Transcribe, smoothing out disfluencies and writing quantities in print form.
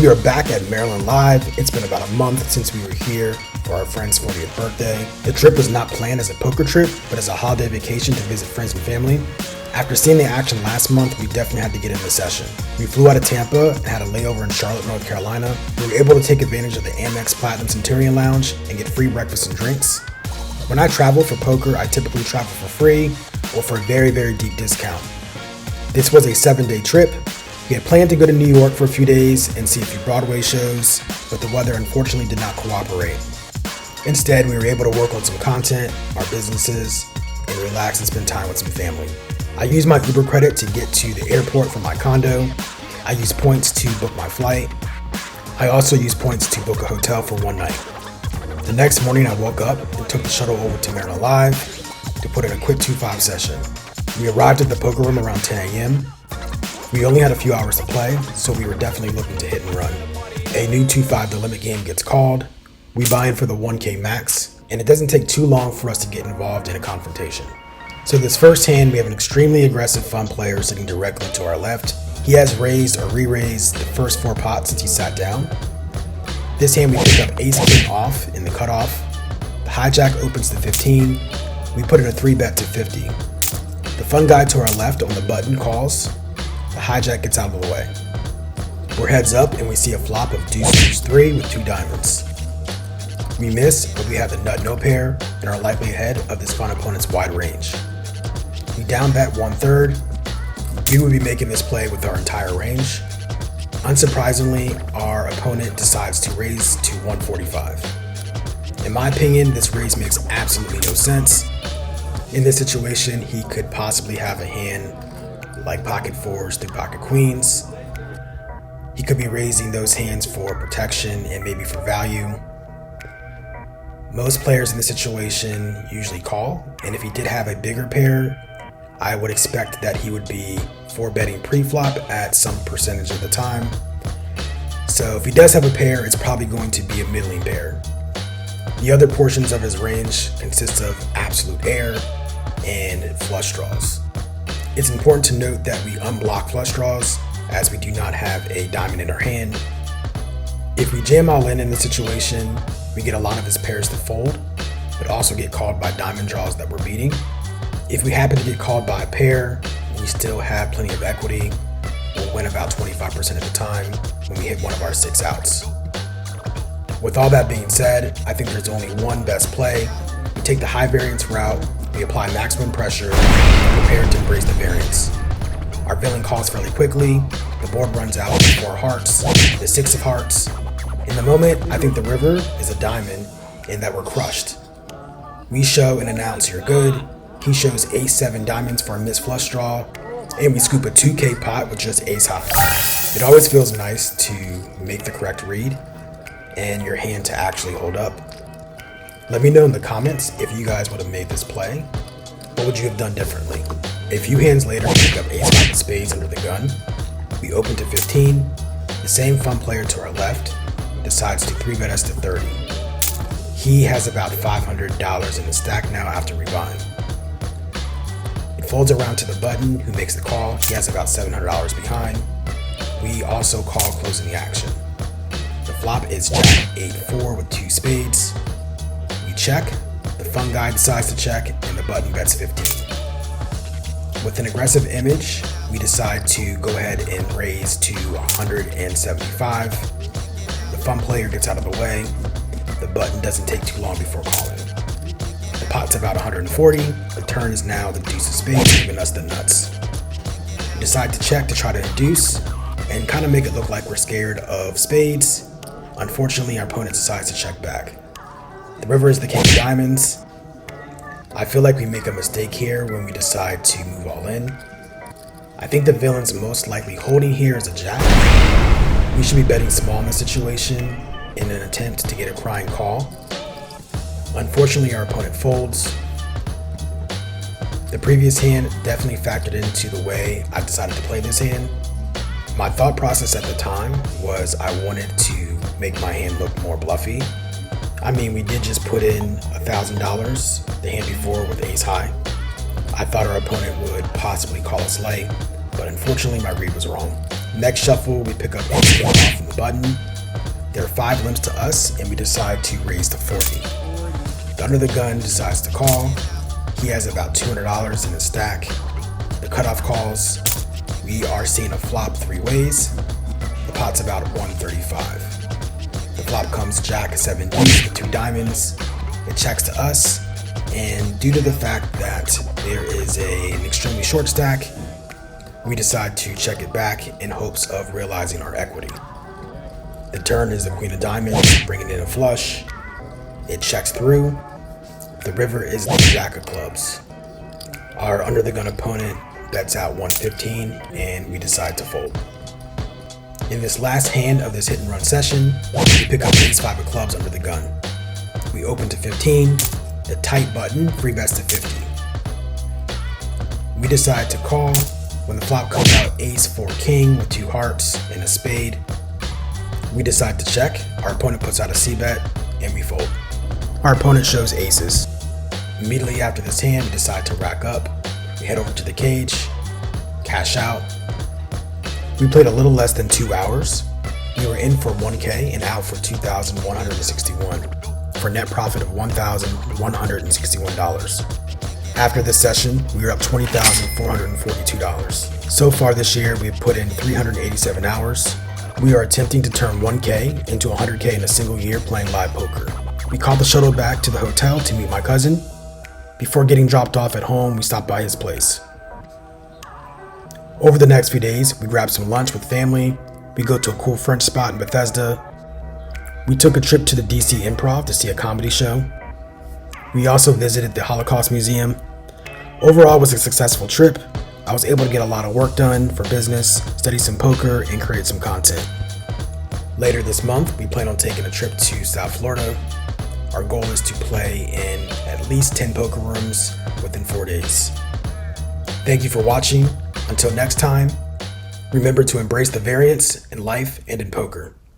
We are back at Maryland Live. It's been about a month since we were here for our friend's 40th birthday. The trip was not planned as a poker trip, but as a holiday vacation to visit friends and family. After seeing the action last month, we definitely had to get in the session. We flew out of Tampa and had a layover in Charlotte, North Carolina. We were able to take advantage of the Amex Platinum Centurion Lounge and get free breakfast and drinks. When I travel for poker, I typically travel for free or for a very, very deep discount. This was a 7-day trip. We had planned to go to New York for a few days and see a few Broadway shows, but the weather unfortunately did not cooperate. Instead, we were able to work on some content, our businesses, and relax and spend time with some family. I used my Uber credit to get to the airport from my condo. I used points to book my flight. I also used points to book a hotel for one night. The next morning, I woke up and took the shuttle over to MarylandLive to put in a quick 2-5 session. We arrived at the poker room around 10 a.m. We only had a few hours to play, so we were definitely looking to hit and run. A new 2-5 The Limit game gets called. We buy in for the 1K max, and it doesn't take too long for us to get involved in a confrontation. So this first hand, we have an extremely aggressive fun player sitting directly to our left. He has raised or re-raised the first 4 pots since he sat down. This hand, we pick up ace king off in the cutoff. The hijack opens to 15. We put in a 3-bet to 50. The fun guy to our left on the button calls. The hijack gets out of the way. We're heads up and we see a flop of deuce 3 with 2 diamonds. We miss, but we have the nut no pair and are likely ahead of this fun opponent's wide range. We down bet 1/3. We would be making this play with our entire range. Unsurprisingly, our opponent decides to raise to 145. In my opinion, this raise makes absolutely no sense. In this situation, he could possibly have a hand like pocket 4s through pocket queens. He could be raising those hands for protection and maybe for value. Most players in this situation usually call, and if he did have a bigger pair, I would expect that he would be 4-betting pre-flop at some percentage of the time. So if he does have a pair, it's probably going to be a middling pair. The other portions of his range consists of absolute air and flush draws. It's important to note that we unblock flush draws as we do not have a diamond in our hand. If we jam all in this situation, we get a lot of his pairs to fold, but also get called by diamond draws that we're beating. If we happen to get called by a pair, we still have plenty of equity. We'll win about 25% of the time when we hit one of our 6 outs. With all that being said, I think there's only one best play. We take the high variance route, we apply maximum pressure, and prepare to embrace the variance. Our villain calls fairly quickly, the board runs out with 4 hearts, the 6 of hearts. In the moment, I think the river is a diamond and that we're crushed. We show and announce you're good. He shows ace-7 diamonds for a missed flush draw, and we scoop a 2K pot with just ace high. It always feels nice to make the correct read and your hand to actually hold up. Let me know in the comments if you guys would have made this play. What would you have done differently? A few hands later, we pick up ace-5 of spades under the gun. We open to 15. The same fun player to our left decides to 3-bet us to 30. He has about $500 in the stack now after rebuying. It folds around to the button who makes the call. He has about $700 behind. We also call closing the action. The flop is jack 8-4 with 2 spades. We check, the fun guy decides to check, and the button bets 15. With an aggressive image, we decide to go ahead and raise to 175. The fun player gets out of the way. The button doesn't take too long before calling. The pot's about 140. The turn is now the deuce of spades, giving us the nuts. We decide to check to try to induce and kind of make it look like we're scared of spades. Unfortunately, our opponent decides to check back. The river is the king of diamonds. I feel like we make a mistake here when we decide to move all in. I think the villain's most likely holding here is a jack. We should be betting small in this situation in an attempt to get a crying call. Unfortunately, our opponent folds. The previous hand definitely factored into the way I decided to play this hand. My thought process at the time was I wanted to make my hand look more bluffy. I mean, we did just put in $1,000 the hand before with ace high. I thought our opponent would possibly call us light, but unfortunately my read was wrong. Next shuffle, we pick up ace 1 off from the button. There are 5 limps to us, and we decide to raise to 40. The under the gun decides to call. He has about $200 in his stack. The cutoff calls. We are seeing a flop 3 ways. The pot's about 135. The flop comes jack 7 deuce with 2 diamonds. It checks to us, and due to the fact that there is an extremely short stack, we decide to check it back in hopes of realizing our equity. The turn is the queen of diamonds, bringing in a flush. It checks through. The river is the jack of clubs. Our under the gun opponent bets out 115, and we decide to fold. In this last hand of this hit and run session, we pick up ace 5 of clubs under the gun. We open to 15, the tight button free bets to 50. We decide to call. When the flop comes out ace 4 king with 2 hearts and a spade, we decide to check. Our opponent puts out a c-bet, and we fold. Our opponent shows aces. Immediately after this hand, we decide to rack up. We head over to the cage, cash out. We played a little less than 2 hours. We were in for 1K and out for $2,161 for a net profit of $1,161. After this session, we were up $20,442. So far this year, we've put in 387 hours. We are attempting to turn 1K into 100K in a single year playing live poker. We caught the shuttle back to the hotel to meet my cousin. Before getting dropped off at home, we stopped by his place. Over the next few days, we grabbed some lunch with family. We go to a cool French spot in Bethesda. We took a trip to the DC Improv to see a comedy show. We also visited the Holocaust Museum. Overall, it was a successful trip. I was able to get a lot of work done for business, study some poker, and create some content. Later this month, we plan on taking a trip to South Florida. Our goal is to play in at least 10 poker rooms within 4 days. Thank you for watching. Until next time, remember to embrace the variance in life and in poker.